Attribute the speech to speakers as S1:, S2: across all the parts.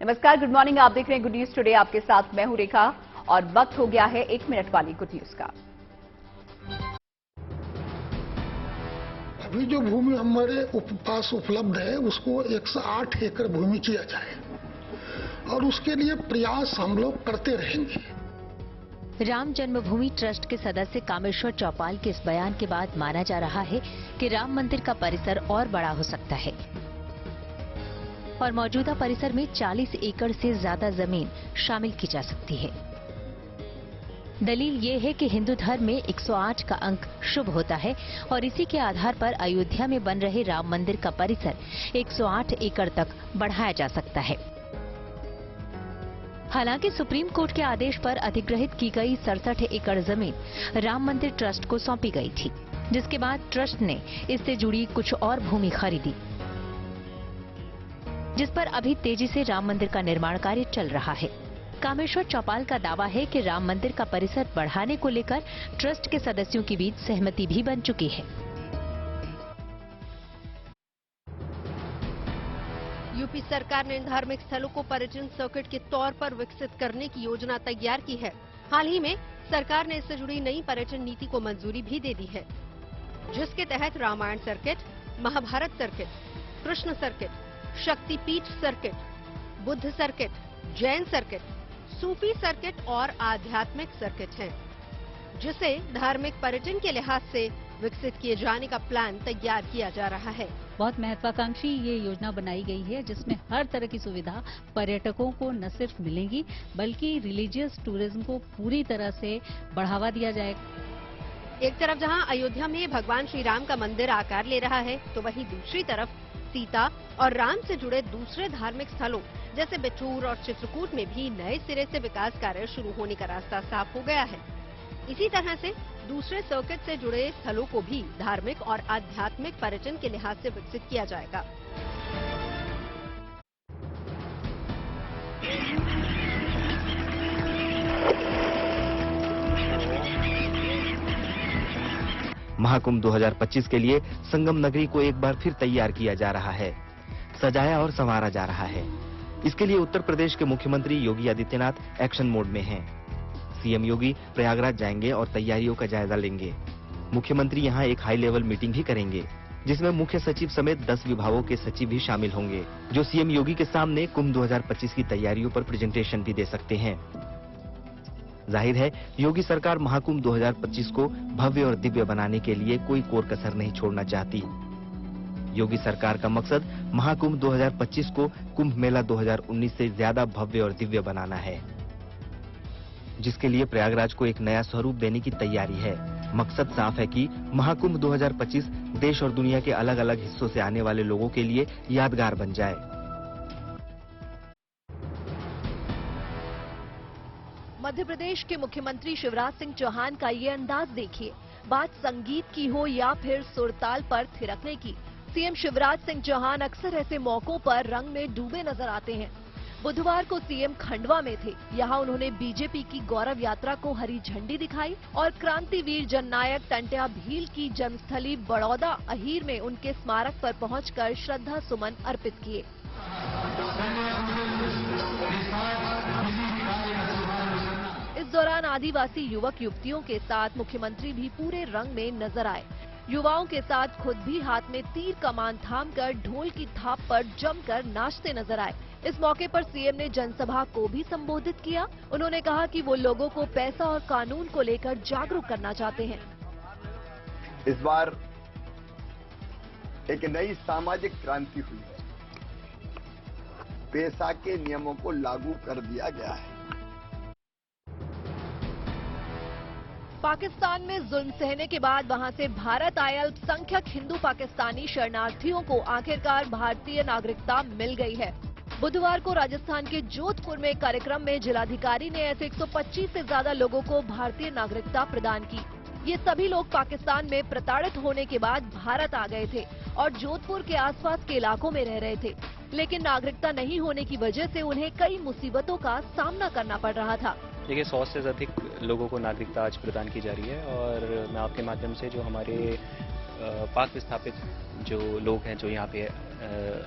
S1: नमस्कार, good morning. आप देख रहे हैं गुड न्यूज टुडे। आपके साथ मैं हूं रेखा और वक्त हो गया है 1 मिनट वाली गुड न्यूज का।
S2: अभी जो भूमि हमारे पास उपलब्ध है उसको 108 एकड़ भूमि किया जाए और उसके लिए प्रयास हम लोग करते रहेंगे।
S3: राम जन्मभूमि ट्रस्ट के सदस्य कामेश्वर चौपाल के इस बयान के बाद माना जा रहा है कि राम मंदिर का परिसर और बड़ा हो सकता है और मौजूदा परिसर में 40 एकड़ से ज्यादा जमीन शामिल की जा सकती है। दलील ये है कि हिंदू धर्म में 108 का अंक शुभ होता है और इसी के आधार पर अयोध्या में बन रहे राम मंदिर का परिसर 108 एकड़ तक बढ़ाया जा सकता है। हालांकि सुप्रीम कोर्ट के आदेश पर अधिग्रहित की गई 67 एकड़ जमीन राम मंदिर ट्रस्ट को सौंपी गई थी, जिसके बाद ट्रस्ट ने इससे जुड़ी कुछ और भूमि खरीदी, जिस पर अभी तेजी से राम मंदिर का निर्माण कार्य चल रहा है। कामेश्वर चौपाल का दावा है कि राम मंदिर का परिसर बढ़ाने को लेकर ट्रस्ट के सदस्यों के बीच सहमति भी बन चुकी है।
S4: यूपी सरकार ने धार्मिक स्थलों को पर्यटन सर्किट के तौर पर विकसित करने की योजना तैयार की है। हाल ही में सरकार ने इससे जुड़ी नई पर्यटन नीति को मंजूरी भी दे दी है, जिसके तहत Ramayana circuit, Mahabharata circuit, Krishna circuit, Shaktipeeth circuit, Buddha circuit, Jain circuit, सूफी सर्किट और आध्यात्मिक सर्किट हैं, जिसे धार्मिक पर्यटन के लिहाज से विकसित किए जाने का प्लान तैयार किया जा रहा है।
S5: बहुत महत्वाकांक्षी ये योजना बनाई गई है, जिसमें हर तरह की सुविधा पर्यटकों को न सिर्फ मिलेंगी बल्कि रिलीजियस टूरिज्म को पूरी तरह से बढ़ावा दिया जाएगा।
S4: एक तरफ जहां अयोध्या में भगवान श्री राम का मंदिर आकार ले रहा है, तो वहीं दूसरी तरफ सीता और राम से जुड़े दूसरे धार्मिक स्थलों जैसे बिठूर और चित्रकूट में भी नए सिरे से विकास कार्य शुरू होने का रास्ता साफ हो गया है। इसी तरह से दूसरे सर्किट से जुड़े स्थलों को भी धार्मिक और आध्यात्मिक पर्यटन के लिहाज से विकसित किया जाएगा।
S6: महाकुंभ 2025 के लिए संगम नगरी को एक बार फिर तैयार किया जा रहा है, सजाया और संवारा जा रहा है। इसके लिए उत्तर प्रदेश के मुख्यमंत्री योगी आदित्यनाथ एक्शन मोड में हैं। सीएम योगी प्रयागराज जाएंगे और तैयारियों का जायजा लेंगे। मुख्यमंत्री यहां एक हाई लेवल मीटिंग भी करेंगे, जिसमें मुख्य सचिव समेत 10 विभागों के सचिव भी शामिल होंगे, जो सीएम योगी के सामने कुंभ 2025 की तैयारियों पर प्रेजेंटेशन भी दे सकते हैं। जाहिर है योगी सरकार महाकुंभ 2025 को भव्य और दिव्य बनाने के लिए कोई कोर कसर नहीं छोड़ना चाहती। योगी सरकार का मकसद महाकुंभ 2025 को कुंभ मेला 2019 से ज्यादा भव्य और दिव्य बनाना है, जिसके लिए प्रयागराज को एक नया स्वरूप देने की तैयारी है। मकसद साफ है कि महाकुंभ 2025 देश और दुनिया के अलग अलग हिस्सों से आने वाले लोगों के लिए यादगार बन जाए।
S7: मध्य प्रदेश के मुख्यमंत्री शिवराज सिंह चौहान का ये अंदाज देखिए। बात संगीत की हो या फिर सुरताल पर थिरकने की, सीएम शिवराज सिंह चौहान अक्सर ऐसे मौकों पर रंग में डूबे नजर आते हैं। बुधवार को सीएम खंडवा में थे। यहाँ उन्होंने बीजेपी की गौरव यात्रा को हरी झंडी दिखाई और क्रांतिवीर जननायक टंट्या भील की जन्मस्थली बड़ौदा अहीर में उनके स्मारक पर पहुंचकर श्रद्धा सुमन अर्पित किए। इस दौरान आदिवासी युवक युवतियों के साथ मुख्यमंत्री भी पूरे रंग में नजर आए। युवाओं के साथ खुद भी हाथ में तीर कमान थामकर ढोल की थाप पर जमकर नाचते नजर आए। इस मौके पर सीएम ने जनसभा को भी संबोधित किया। उन्होंने कहा कि वो लोगों को पैसा और कानून को लेकर जागरूक करना चाहते हैं।
S8: इस बार एक नई सामाजिक क्रांति हुई है। पैसा के नियमों को लागू कर दिया गया है।
S7: पाकिस्तान में जुल्म सहने के बाद वहां से भारत आए अल्पसंख्यक हिंदू पाकिस्तानी शरणार्थियों को आखिरकार भारतीय नागरिकता मिल गई है। बुधवार को राजस्थान के जोधपुर में एक कार्यक्रम में जिलाधिकारी ने ऐसे 125 से ज्यादा लोगों को भारतीय नागरिकता प्रदान की। ये सभी लोग पाकिस्तान में प्रताड़ित होने के बाद भारत आ गए थे और जोधपुर के आसपास के इलाकों में रह रहे थे, लेकिन नागरिकता नहीं होने की वजह से उन्हें कई मुसीबतों का सामना करना पड़ रहा था।
S9: देखिए 100 से अधिक लोगों को नागरिकता आज प्रदान की जा रही है और मैं आपके माध्यम से जो हमारे पाक विस्थापित जो लोग हैं जो यहाँ पे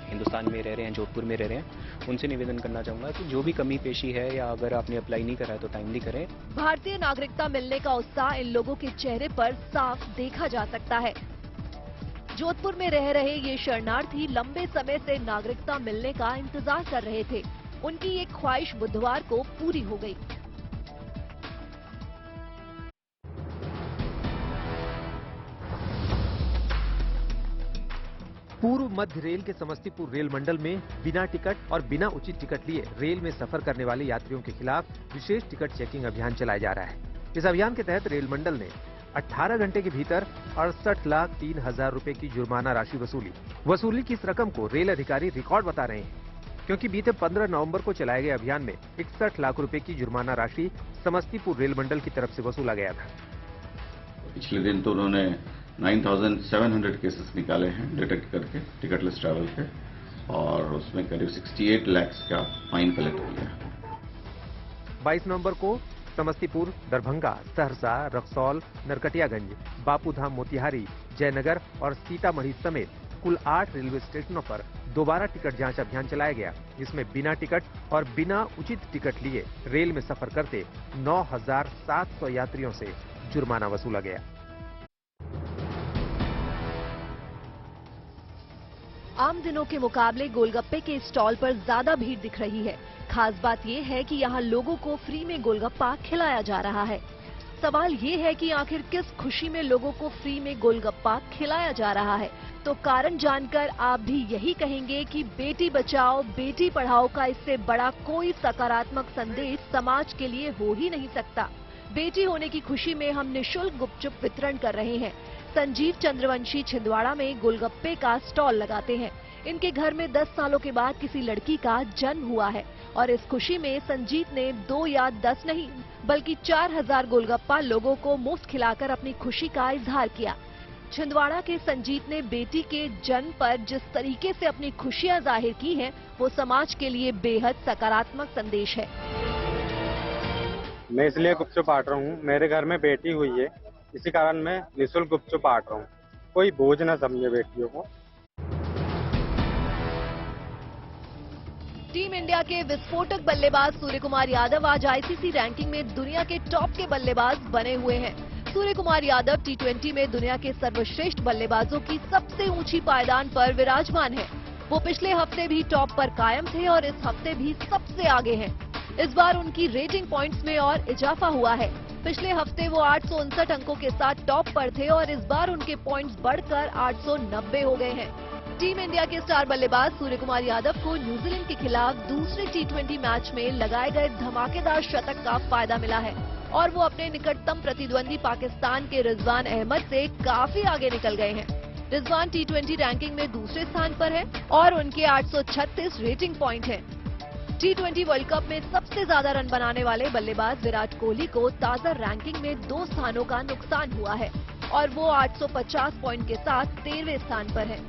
S9: हिंदुस्तान में रह रहे हैं, जोधपुर में रह रहे हैं, उनसे निवेदन करना चाहूँगा कि जो भी कमी पेशी है या अगर आपने अप्लाई नहीं करा है तो टाइमली करें।
S7: भारतीय नागरिकता मिलने का उत्साह इन लोगों के चेहरे पर साफ देखा जा सकता है। जोधपुर में रह रहे ये शरणार्थी लंबे समय से नागरिकता मिलने का इंतजार कर रहे थे। उनकी ये ख्वाहिश बुधवार को पूरी हो गई।
S10: पूर्व मध्य रेल के समस्तीपुर रेल मंडल में बिना टिकट और बिना उचित टिकट लिए रेल में सफर करने वाले यात्रियों के खिलाफ विशेष टिकट चेकिंग अभियान चलाया जा रहा है। इस अभियान के तहत रेल मंडल ने 18 घंटे के भीतर 68,03,000 रुपए की जुर्माना राशि वसूली की इस रकम को रेल अधिकारी रिकॉर्ड बता रहे हैं, क्योंकि बीते 15 नवंबर को चलाए गए अभियान में 61 लाख रुपए की जुर्माना राशि समस्तीपुर रेल मंडल की तरफ से वसूला गया था।
S11: पिछले दिन तो उन्होंने 9,700 केसेस निकाले हैं डिटेक्ट करके टिकटलेस ट्रैवल के, और उसमें करीब 68 लाख का फाइन कलेक्ट किया।
S10: 22 नवंबर को समस्तीपुर, दरभंगा, सहरसा, रक्सौल, नरकटियागंज, बापूधाम, मोतिहारी, जयनगर और सीतामढ़ी समेत कुल 8 रेलवे स्टेशनों पर दोबारा टिकट जांच अभियान चलाया गया, जिसमें बिना टिकट और बिना उचित टिकट लिए रेल में सफर करते 9,700 यात्रियों से जुर्माना वसूला गया।
S7: आम दिनों के मुकाबले गोलगप्पे के स्टॉल पर ज्यादा भीड़ दिख रही है। खास बात ये है कि यहाँ लोगों को फ्री में गोलगप्पा खिलाया जा रहा है। सवाल ये है कि आखिर किस खुशी में लोगों को फ्री में गोलगप्पा खिलाया जा रहा है। तो कारण जानकर आप भी यही कहेंगे कि बेटी बचाओ बेटी पढ़ाओ का इससे बड़ा कोई सकारात्मक संदेश समाज के लिए हो ही नहीं सकता। बेटी होने की खुशी में हम निःशुल्क गुपचुप वितरण कर रहे हैं। संजीव चंद्रवंशी छिंदवाड़ा में गोलगप्पे का स्टॉल लगाते हैं। इनके घर में 10 सालों के बाद किसी लड़की का जन्म हुआ है और इस खुशी में संजीव ने 2 या 10 नहीं बल्कि 4,000 गोलगप्पा लोगों को मुफ्त खिलाकर अपनी खुशी का इजहार किया। छिंदवाड़ा के संजीव ने बेटी के जन्म पर जिस तरीके से अपनी खुशियां जाहिर की हैं, वो समाज के लिए बेहद सकारात्मक संदेश है।
S12: मैं इसलिए गुपचुप बांट रहा हूँ, मेरे घर में बेटी हुई है, इसी कारण मैं निःशुल्क गुपचुप बांट रहा हूँ। कोई बोझ न समझे बेटियों को।
S7: टीम इंडिया के विस्फोटक बल्लेबाज सूर्यकुमार यादव आज आईसीसी रैंकिंग में दुनिया के टॉप के बल्लेबाज बने हुए हैं। सूर्यकुमार यादव टी20 में दुनिया के सर्वश्रेष्ठ बल्लेबाजों की सबसे ऊंची पायदान पर विराजमान है। वो पिछले हफ्ते भी टॉप पर कायम थे और इस हफ्ते भी सबसे आगे हैं। इस बार उनकी रेटिंग पॉइंट्स में और इजाफा हुआ है। पिछले हफ्ते वो 859 अंकों के साथ टॉप पर थे और इस बार उनके पॉइंट्स बढ़कर 890 हो गए हैं। टीम इंडिया के स्टार बल्लेबाज सूर्यकुमार यादव को न्यूजीलैंड के खिलाफ दूसरे टी20 मैच में लगाए गए धमाकेदार शतक का फायदा मिला है और वो अपने निकटतम प्रतिद्वंदी पाकिस्तान के रिजवान अहमद से काफी आगे निकल गए हैं। रिजवान टी20 रैंकिंग में दूसरे स्थान पर है और उनके 836 रेटिंग पॉइंट हैं। टी20 वर्ल्ड कप में सबसे ज्यादा रन बनाने वाले बल्लेबाज विराट कोहली को ताजा रैंकिंग में 2 स्थानों का नुकसान हुआ है और वो 850 पॉइंट के साथ 13वें स्थान पर है।